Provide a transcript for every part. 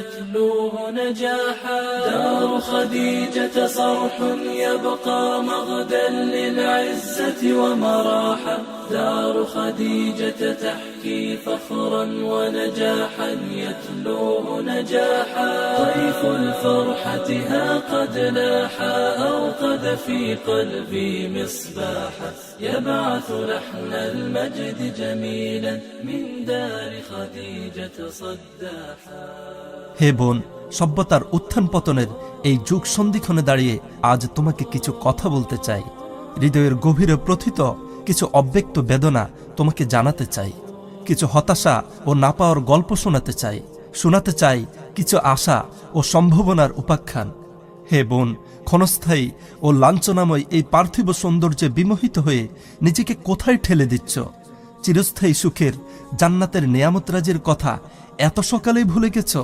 يتلوه نجاحا. دار خديجة صرح يبقى مغدا للعزة ومراحا. دار خديجة تحكي فخرا ونجاحا يتلوه نجاحا. طيف الفرحة ها قد لاحا أوقد في قلبي مصباحا. يبعث لحن المجد جميلا من دار خديجة صداحا. হে বোন, সভ্যতার উত্থান পতনের এই যুগ সন্ধিক্ষণে দাঁড়িয়ে আজ তোমাকে কিছু কথা বলতে চাই। হৃদয়ের গভীরে প্রথিত কিছু অব্যক্ত বেদনা তোমাকে জানাতে চাই। কিছু হতাশা ও না পাওয়ার গল্প শোনাতে চাই কিছু আশা ও সম্ভাবনার উপাখ্যান। হে বোন, ক্ষণস্থায়ী ও লাঞ্ছনাময় এই পার্থিব সৌন্দর্যে বিমোহিত হয়ে নিজেকে কোথায় ঠেলে দিচ্ছ? চিরস্থায়ী সুখের জান্নাতের নেয়ামতরাজির কথা এত সকালেই ভুলে গেছ?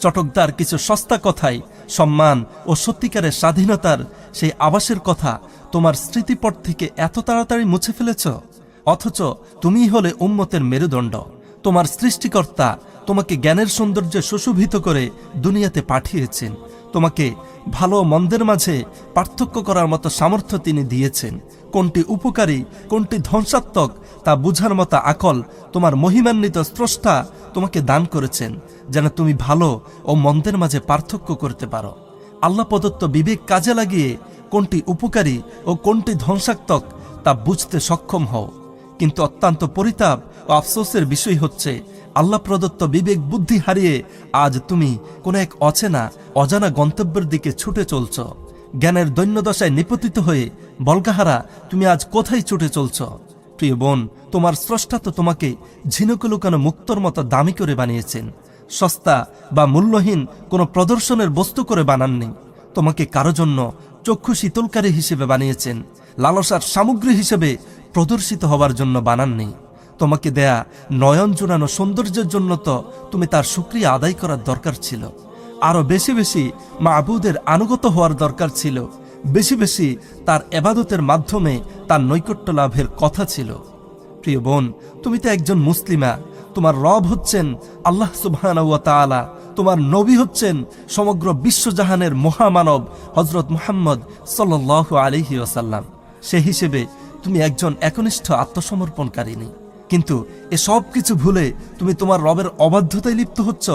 চটকদার কিছু সস্তা কথায় সম্মান ও সত্যিকারের স্বাধীনতার সেই আবাসের কথা তোমার স্মৃতিপট থেকে এত তাড়াতাড়ি মুছে ফেলেছ। অথচ তুমিই হলে উম্মতের মেরুদণ্ড। তোমার সৃষ্টিকর্তা তোমাকে জ্ঞানের সৌন্দর্যে সুশোভিত করে দুনিয়াতে পাঠিয়েছেন। তোমাকে ভালো মন্দের মাঝে পার্থক্য করার মতো সামর্থ্য তিনি দিয়েছেন। কোনটি উপকারী কোনটি ধ্বংসাত্মক তা বুঝার মতো আকল তোমার মহিমান্বিত স্রষ্টা তোমাকে দান করেছেন, যেন তুমি ভালো ও মন্দের মাঝে পার্থক্য করতে পারো। আল্লাহ প্রদত্ত বিবেক কাজে লাগিয়ে কোনটি উপকারী ও কোনটি ধ্বংসাত্মক তা বুঝতে সক্ষম হও। কিন্তু অত্যন্ত পরিতাপ ও আফসোসের বিষয় হচ্ছে, আল্লাহ প্রদত্ত বিবেক বুদ্ধি হারিয়ে আজ তুমি কোন এক অজানা গন্তব্যের দিকে ছুটে চলছ। জ্ঞানের দৈন্যদশায় নিপতিত হয়ে বল্গাহারা তুমি আজ কোথায় ছুটে চলছ? প্রিয় বোন, তোমার স্রষ্টা তো তোমাকে ঝিনুকে লুকানো মুক্তোর মতো দামি করে বানিয়েছেন। সস্তা বা মূল্যহীন কোনো প্রদর্শনের বস্তু করে বানাননি। তোমাকে কারো জন্য চক্ষু শীতলকারী হিসেবে বানিয়েছেন, লালসার সামগ্রী হিসেবে প্রদর্শিত হবার জন্য বানাননি। তোমাকে দেয়া নয়ন জোড়ানো সৌন্দর্যের জন্য তো তুমি তার শুকরিয়া আদায় করার দরকার ছিল। আরো বেশি বেশি মাবুদের আনুগত হওয়ার দরকার ছিল। বেশি বেশি তার ইবাদতের মাধ্যমে তার নৈকট্য লাভের কথা ছিল। প্রিয় বোন, তুমি তো একজন মুসলিমা। তোমার রব হচ্ছেন আল্লাহ সুবহানাহু ওয়া তাআলা। তোমার নবী হচ্ছেন সমগ্র বিশ্বজাহানের মহামানব হযরত মুহাম্মদ সাল্লাল্লাহু আলাইহি ওয়াসাল্লাম। সে হিসেবে তুমি একজন একনিষ্ঠ আত্মসমর্পণকারিনী। কিন্তু এসব কিছু ভুলে তুমি তোমার রবের অবাধ্যতায় লিপ্ত হচ্ছ।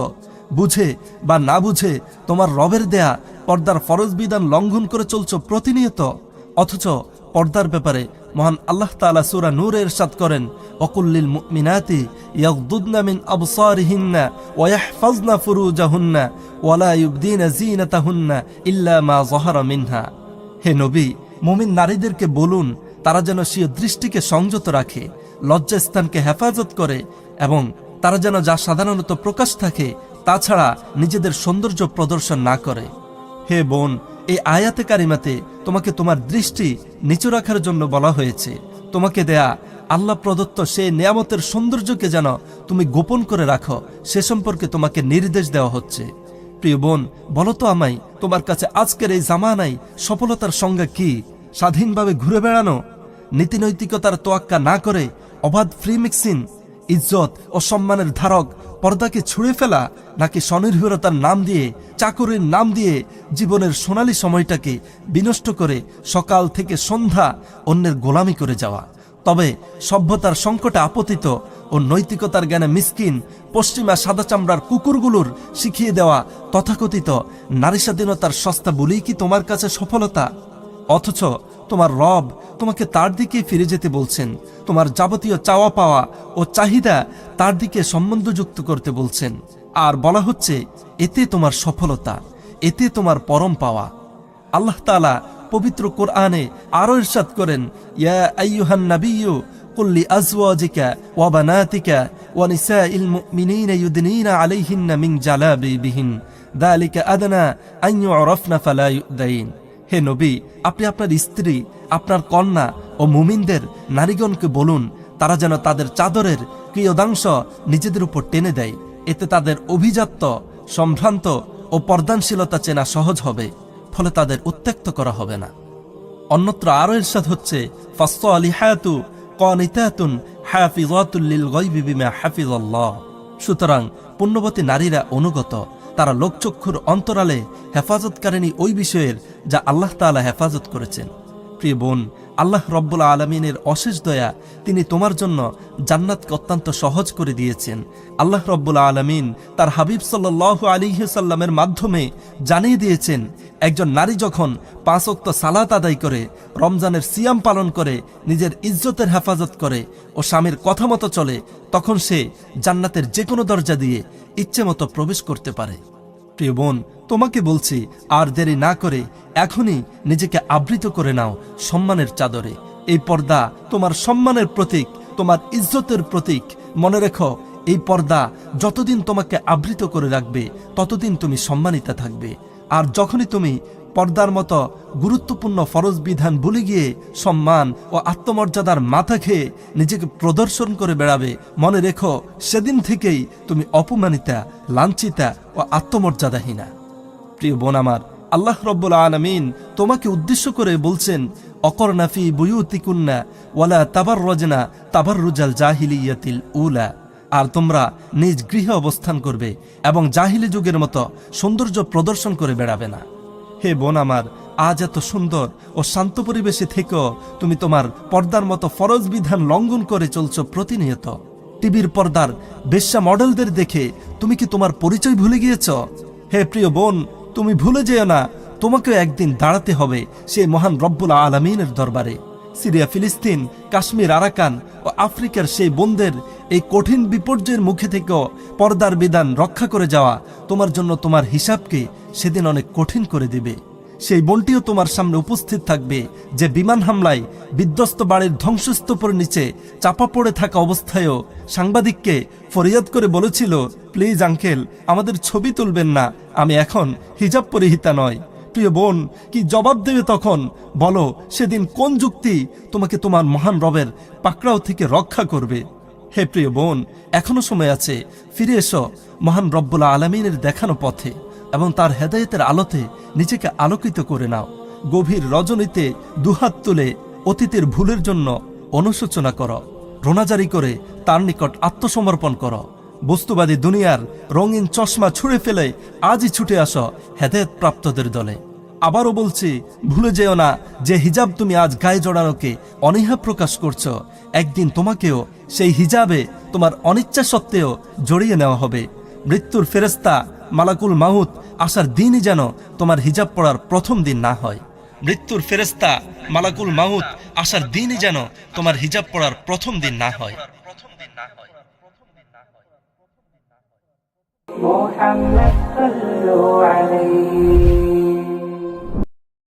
বুঝে বা না বুঝে তোমার রবের দেয়া পর্দার ফরজ বিধান লঙ্ঘন করে চলছ প্রতিনিয়ত। অথচ পর্দার ব্যাপারে মহান আল্লাহ তাআলা সূরা নূরে ইরশাদ করেন, ওয়াকুল্লিল মুমিনাতি ইয়াগদুদনা মিন আবসারিহিন্না ওয়া ইয়াহফাজনা ফুরুজাহুন্না ওয়া লা ইউবদিনা যিনাতাহুন্না ইল্লা মা যাহারা মিনহা। হে নবী, মুমিন নারীদেরকে বলুন তারা যেন স্বীয় দৃষ্টিকে সংযত রাখে, লজ্জাস্থানকে হেফাজত করে এবং তারা যেন যা সাধারণত প্রকাশ থাকে তাছাড়া নিজেদের সৌন্দর্য প্রদর্শন না করে। হে বোন, এই আয়াতে কারিমাতে তোমাকে তোমার দৃষ্টি নিচু রাখার জন্য বলা হয়েছে। তোমাকে দেয়া আল্লাহ প্রদত্ত সে নিয়ামতের সৌন্দর্যকে যেন তুমি গোপন করে রাখো, সে সম্পর্কে তোমাকে নির্দেশ দেওয়া হচ্ছে। প্রিয় বোন, বলো তো আমায়, তোমার কাছে আজকের এই জামানায় সফলতার সংজ্ঞা কি? স্বাধীনভাবে ঘুরে বেড়ানো, নীতিনৈতিকতার তোয়াক্কা না করে অবাধ ফ্রি মিক্সিং, ইজ্জত ও সম্মানের ধারক পর্দাকে ছুঁড়ে ফেলা, নাকি স্বনির্ভরতার নাম দিয়ে চাকরির নাম দিয়ে জীবনের সোনালী সময়টাকে বিনষ্ট করে সকাল থেকে সন্ধ্যা অন্যের গোলামি করে যাওয়া? তবে সভ্যতার সংকটে আপতিত ও নৈতিকতার জ্ঞানে মিসকিন পশ্চিমা সাদা চামড়ার কুকুরগুলোর শিখিয়ে দেওয়া তথাকথিত নারী স্বাধীনতার সস্তা বলেই কি তোমার কাছে সফলতা? অথচ তোমার রব তোমাকে তার দিকে ফিরে যেতে বলছেন। তোমার যাবতীয় চাওয়া পাওয়া ও চাহিদা তার দিকে সম্বন্ধযুক্ত করতে বলছেন। আর বলা হচ্ছে এতে তোমার সফলতা, এতে তোমার পরম পাওয়া। আল্লাহ তাআলা পবিত্র কোরআনে আরো ইরশাদ করেন, ইয়া আইয়ুহান নাবিয়্যু কুল লিআজওয়াজিকা ওয়া বানাতিকা ওয়া নিসাইল মুমিনিনা ইউদনিনা আলাইহিন্না মিন জালাবিবিহিন যালিকা আদনা আন ইউরাফনা ফালা ইউদাইন। হে নবী, আপনি আপনার স্ত্রী, আপনার কন্যা ও মুমিনদের নারীগণকে বলুন তারা যেন তাদের চাদরের কিয়দাংশ নিজেদের উপর টেনে দেয়। এতে তাদের অভিজাত্য, সম্ভ্রান্ত ও পর্দানশীলতা চেনা সহজ হবে, ফলে তাদের উত্ত্যক্ত করা হবে না। অন্যত্র আরো ইরশাদ হচ্ছে, ফাসসালিহাতু কানিতাতুন হাফিজাতুল লিল গায়বি বিমা হাফিজাল্লাহ। সুতরাং পুণ্যবতী নারীরা অনুগত, তারা লোকচক্ষুর অন্তরালে হেফাজতকারিণী ওই বিষয়ের যা আল্লাহ তাআলা হেফাজত করেছেন। প্রিয় বোন, আল্লাহ রব্বুল আলমিনের অশেষ দয়া, তিনি তোমার জন্য জান্নাতকে অত্যন্ত সহজ করে দিয়েছেন। আল্লাহ রব্বুল আলমিন তার হাবিব সাল্লাল্লাহু আলাইহি সাল্লামের মাধ্যমে জানিয়ে দিয়েছেন, একজন নারী যখন 5 ওয়াক্ত সালাত আদায় করে, রমজানের সিয়াম পালন করে, নিজের ইজ্জতের হেফাজত করে ও স্বামীর কথা মতো চলে, তখন সে জান্নাতের যে কোনো দরজা দিয়ে ইচ্ছে মতো প্রবেশ করতে পারে। প্রিয় বোন, তোমাকে বলছি, আর দেরি না করে এখনই নিজেকে আবৃত করে নাও সম্মানের চাদরে। এই পর্দা তোমার সম্মানের প্রতীক, তোমার ইজ্জতের প্রতীক। মনে রেখো, এই পর্দা যতদিন তোমাকে আবৃত করে রাখবে ততদিন তুমি সম্মানিতা থাকবে। আর যখনই তুমি পর্দার মতো গুরুত্বপূর্ণ ফরজ বিধান ভুলে গিয়ে সম্মান ও আত্মমর্যাদার মাথা খেয়ে নিজেকে প্রদর্শন করে বেড়াবে, মনে রেখো সেদিন থেকেই তুমি অপমানিতা, লাঞ্ছিতা ও আত্মমর্যাদাহীনা। প্রিয় বোন আমার, আল্লাহ রব্বুল আলামিন তোমাকে উদ্দেশ্য করে বলছেন, অকরনা ফি বুয়ুতিকুন্না ওয়ালা তাবাররাজনা তাবাররুজাল জাহিলিয়াতিল উলা। আর তোমরা নিজ গৃহে অবস্থান করবে এবং জাহিলি যুগের মতো সৌন্দর্য প্রদর্শন করে বেড়াবে না। হে বোন আমার, আজ এত সুন্দর ও শান্ত পরিবেশে থেকেও তুমি তোমার পর্দার মতো ফরজ বিধান লঙ্ঘন করে চলছো প্রতিনিয়ত। টিভির পর্দার বেশ্যা মডেলদের দেখে তুমি কি তোমার পরিচয় ভুলে গিয়েছ? হে প্রিয় বোন, তুমি ভুলে যেও না, তোমাকেও একদিন দাঁড়াতে হবে সেই মহান রব্বুল আলামিনের দরবারে। সিরিয়া, ফিলিস্তিন, কাশ্মীর, আরাকান ও আফ্রিকার সেই বোনদের এই কঠিন বিপর্যয়ের মুখে থেকেও পর্দার বিধান রক্ষা করে যাওয়া তোমার জন্য তোমার হিসাবকে সেদিন অনেক কঠিন করে দিবে। সেই বোনটিও তোমার সামনে উপস্থিত থাকবে যে বিমান হামলায় বিধ্বস্ত বাড়ির ধ্বংসস্তূপের নিচে চাপা পড়ে থাকা অবস্থায়ও সাংবাদিককে ফরিয়াদ করে বলেছিল, প্লিজ আঙ্কেল, আমাদের ছবি তুলবেন না, আমি এখন হিজাব পরিহিতা নয়। প্রিয় বোন, কি জবাব দেবে তখন? বলো, সেদিন কোন যুক্তি তোমাকে তোমার মহান রবের পাকড়াও থেকে রক্ষা করবে? হে প্রিয় বোন, এখনো সময় আছে, ফিরে এসো মহান রব্বুল আলামিনের দেখানো পথে এবং তার হেদায়েতের আলোতে নিজেকে আলোকিত করে নাও। গভীর রজনীতে দুহাত তুলে অতীতের ভুলের জন্য অনুশোচনা করো, রোনাজারি করে তার নিকট আত্মসমর্পণ করো। বস্তুবাদী দুনিয়ার রঙিন চশমা ছুঁড়ে ফেলে আজই ছুটে আসো হেদায়েত প্রাপ্তদের দলে। আবারও বলছি, ভুলে যেও না যে হিজাব তুমি আজ গায়ে জড়ানোকে অনীহা প্রকাশ করছো, একদিন তোমাকেও সেই হিজাবে তোমার অনিচ্ছা সত্ত্বেও জড়িয়ে নেওয়া হবে। মৃত্যুর ফেরেশতা মালাকুল মাউত আসার দিনই যেন তোমার হিজাব পড়ার প্রথম দিন না হয়। মৃত্যুর ফেরেশতা মালাকুল মাউত আসার দিনই যেন তোমার হিজাব পড়ার প্রথম দিন না হয়। محمد صلوا